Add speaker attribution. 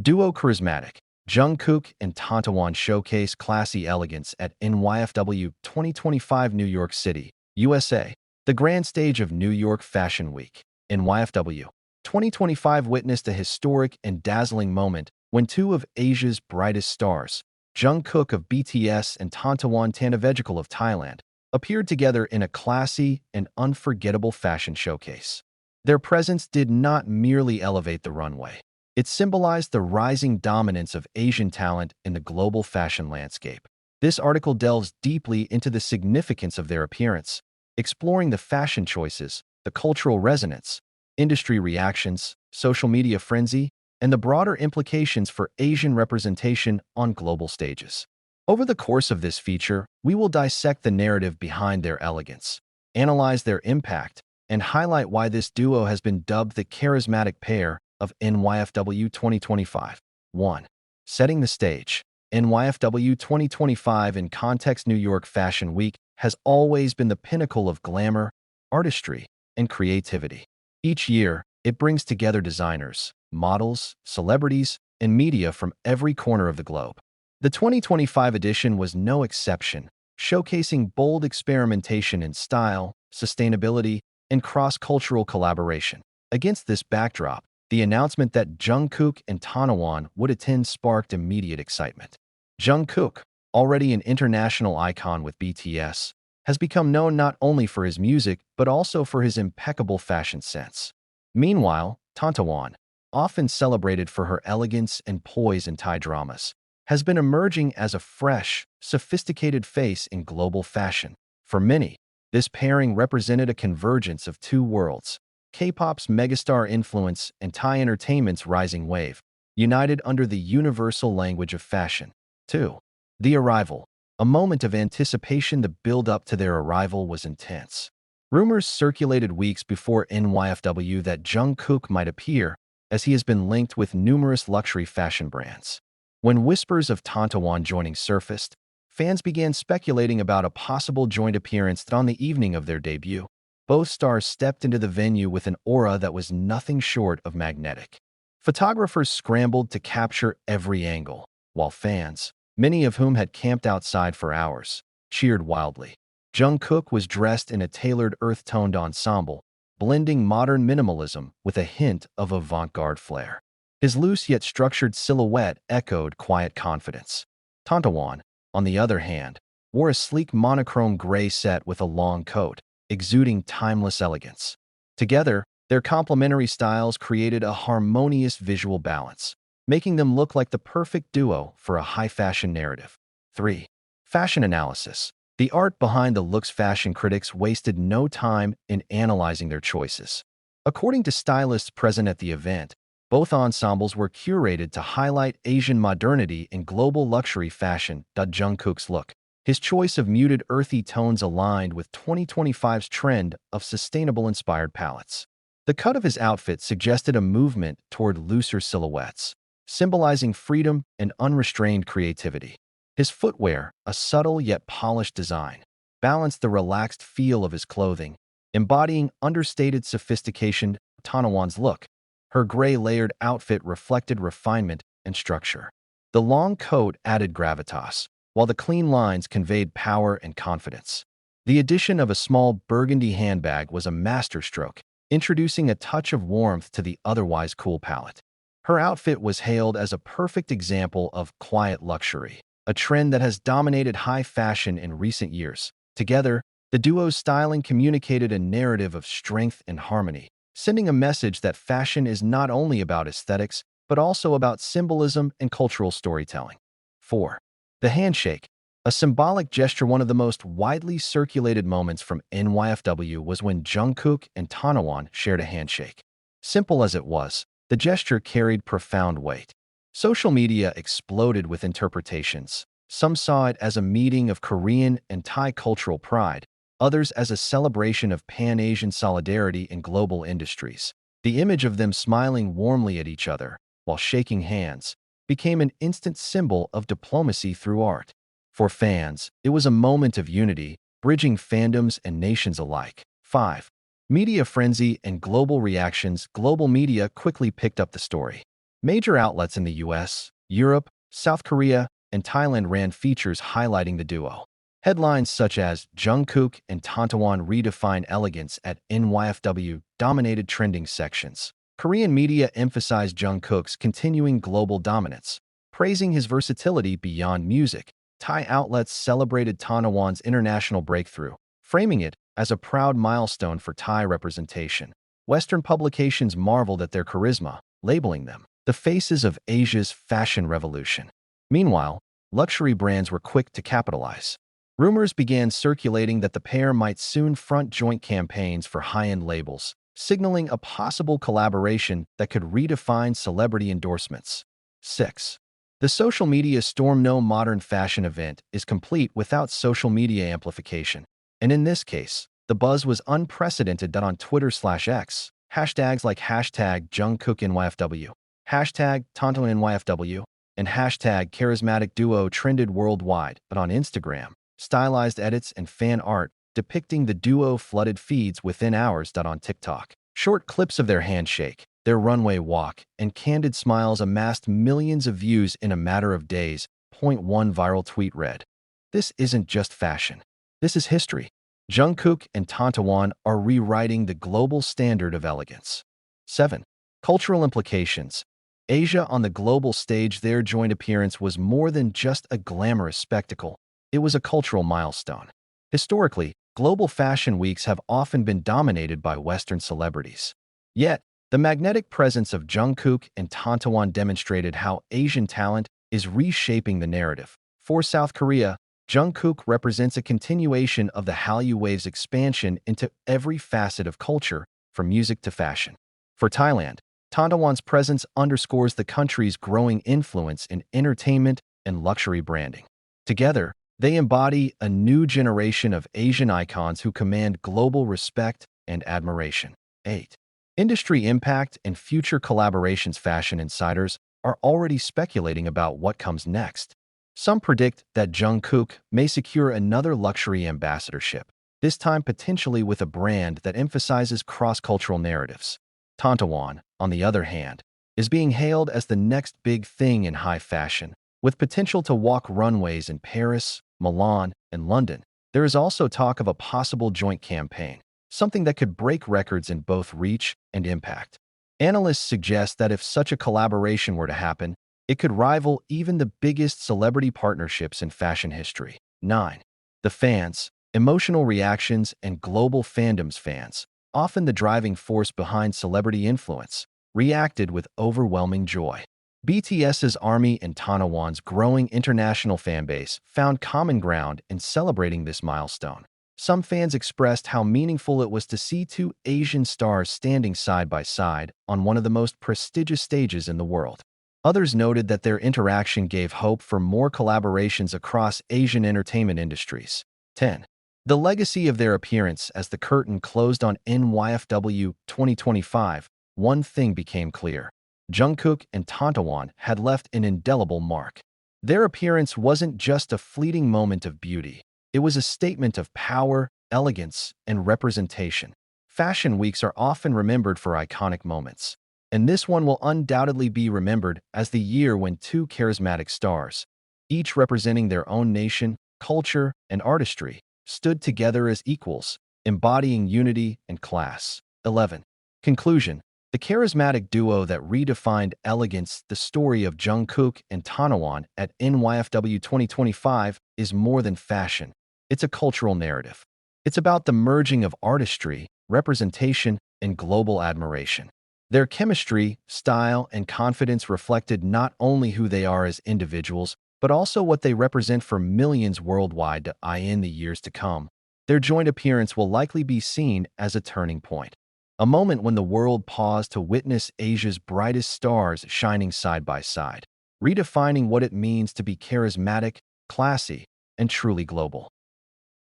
Speaker 1: Duo Karismatik, Jungkook and Tontawan showcase classy elegance at NYFW 2025 New York City, USA, the grand stage of New York Fashion Week. NYFW 2025 witnessed a historic and dazzling moment when two of Asia's brightest stars, Jungkook of BTS and Tontawan of Thailand, appeared together in a classy and unforgettable fashion showcase. Their presence did not merely elevate the runway. It symbolized the rising dominance of Asian talent in the global fashion landscape. This article delves deeply into the significance of their appearance, exploring the fashion choices, the cultural resonance, industry reactions, social media frenzy, and the broader implications for Asian representation on global stages. Over the course of this feature, we will dissect the narrative behind their elegance, analyze their impact, and highlight why this duo has been dubbed the charismatic pair of NYFW 2025. 1. Setting the stage. NYFW 2025 in context. New York Fashion Week has always been the pinnacle of glamour, artistry, and creativity. Each year, it brings together designers, models, celebrities, and media from every corner of the globe. The 2025 edition was no exception, showcasing bold experimentation in style, sustainability, and cross-cultural collaboration. Against this backdrop, the announcement that Jungkook and Tontawan would attend sparked immediate excitement. Jungkook, already an international icon with BTS, has become known not only for his music but also for his impeccable fashion sense. Meanwhile, Tontawan, often celebrated for her elegance and poise in Thai dramas, has been emerging as a fresh, sophisticated face in global fashion. For many, this pairing represented a convergence of two worlds: K-pop's megastar influence and Thai entertainment's rising wave, united under the universal language of fashion. 2. The arrival. A moment of anticipation. The build-up to their arrival was intense. Rumors circulated weeks before NYFW that Jungkook might appear, as he has been linked with numerous luxury fashion brands. When whispers of Tontawan joining surfaced, fans began speculating about a possible joint appearance on the evening of their debut. Both stars stepped into the venue with an aura that was nothing short of magnetic. Photographers scrambled to capture every angle, while fans, many of whom had camped outside for hours, cheered wildly. Jungkook was dressed in a tailored earth-toned ensemble, blending modern minimalism with a hint of avant-garde flair. His loose yet structured silhouette echoed quiet confidence. Tontawan, on the other hand, wore a sleek monochrome gray set with a long coat, exuding timeless elegance. Together, their complementary styles created a harmonious visual balance, making them look like the perfect duo for a high-fashion narrative. 3. Fashion analysis. The art behind the looks. Fashion critics wasted no time in analyzing their choices. According to stylists present at the event, both ensembles were curated to highlight Asian modernity in global luxury fashion. Jungkook's look. His choice of muted earthy tones aligned with 2025's trend of sustainable-inspired palettes. The cut of his outfit suggested a movement toward looser silhouettes, symbolizing freedom and unrestrained creativity. His footwear, a subtle yet polished design, balanced the relaxed feel of his clothing, embodying understated sophistication. Tontawan's look. Her gray layered outfit reflected refinement and structure. The long coat added gravitas, while the clean lines conveyed power and confidence. The addition of a small burgundy handbag was a masterstroke, introducing a touch of warmth to the otherwise cool palette. Her outfit was hailed as a perfect example of quiet luxury, a trend that has dominated high fashion in recent years. Together, the duo's styling communicated a narrative of strength and harmony, sending a message that fashion is not only about aesthetics, but also about symbolism and cultural storytelling. 4. The handshake. A symbolic gesture. One of the most widely circulated moments from NYFW was when Jungkook and Tontawan shared a handshake. Simple as it was, the gesture carried profound weight. Social media exploded with interpretations. Some saw it as a meeting of Korean and Thai cultural pride, others as a celebration of Pan-Asian solidarity in global industries. The image of them smiling warmly at each other while shaking hands became an instant symbol of diplomacy through art. For fans, it was a moment of unity, bridging fandoms and nations alike. 5. Media frenzy and global reactions. Global media quickly picked up the story. Major outlets in the US, Europe, South Korea, and Thailand ran features highlighting the duo. Headlines such as Jungkook and Tontawan redefine elegance at NYFW dominated trending sections. Korean media emphasized Jungkook's continuing global dominance, praising his versatility beyond music. Thai outlets celebrated Tontawan's international breakthrough, framing it as a proud milestone for Thai representation. Western publications marveled at their charisma, labeling them the faces of Asia's fashion revolution. Meanwhile, luxury brands were quick to capitalize. Rumors began circulating that the pair might soon front joint campaigns for high-end labels, signaling a possible collaboration that could redefine celebrity endorsements. 6. The social media storm. No modern fashion event is complete without social media amplification. And in this case, the buzz was unprecedented. On Twitter/X, hashtags like hashtag Jungkook NYFW, hashtag Tontawan NYFW, and hashtag Karismatik Duo trended worldwide. But on Instagram, stylized edits and fan art depicting the duo flooded feeds within hours. On TikTok, short clips of their handshake, their runway walk, and candid smiles amassed millions of views in a matter of days. One viral tweet read, "This isn't just fashion. This is history. Jungkook and Tontawan are rewriting the global standard of elegance." 7. Cultural implications. Asia on the global stage. Their joint appearance was more than just a glamorous spectacle. It was a cultural milestone. Historically, global fashion weeks have often been dominated by Western celebrities. Yet, the magnetic presence of Jungkook and Tontawan demonstrated how Asian talent is reshaping the narrative. For South Korea, Jungkook represents a continuation of the Hallyu Wave's expansion into every facet of culture, from music to fashion. For Thailand, Tontawan's presence underscores the country's growing influence in entertainment and luxury branding. Together, they embody a new generation of Asian icons who command global respect and admiration. 8. Industry impact and future collaborations. Fashion insiders are already speculating about what comes next. Some predict that Jungkook may secure another luxury ambassadorship, this time potentially with a brand that emphasizes cross-cultural narratives. Tontawan, on the other hand, is being hailed as the next big thing in high fashion, with potential to walk runways in Paris, Milan, and London. There is also talk of a possible joint campaign, something that could break records in both reach and impact. Analysts suggest that if such a collaboration were to happen, it could rival even the biggest celebrity partnerships in fashion history. 9. The fans, emotional reactions, and global fandoms. Fans, often the driving force behind celebrity influence, reacted with overwhelming joy. BTS's ARMY and Tontawan's growing international fanbase found common ground in celebrating this milestone. Some fans expressed how meaningful it was to see two Asian stars standing side by side on one of the most prestigious stages in the world. Others noted that their interaction gave hope for more collaborations across Asian entertainment industries. 10. The legacy of their appearance. As the curtain closed on NYFW 2025, one thing became clear. Jungkook and Tontawan had left an indelible mark. Their appearance wasn't just a fleeting moment of beauty. It was a statement of power, elegance, and representation. Fashion weeks are often remembered for iconic moments, and this one will undoubtedly be remembered as the year when two charismatic stars, each representing their own nation, culture, and artistry, stood together as equals, embodying unity and class. 11. Conclusion. The charismatic duo that redefined elegance. The story of Jungkook and Tontawan at NYFW 2025 is more than fashion. It's a cultural narrative. It's about the merging of artistry, representation, and global admiration. Their chemistry, style, and confidence reflected not only who they are as individuals, but also what they represent for millions worldwide. In the years to come, their joint appearance will likely be seen as a turning point. A moment when the world paused to witness Asia's brightest stars shining side by side, redefining what it means to be charismatic, classy, and truly global.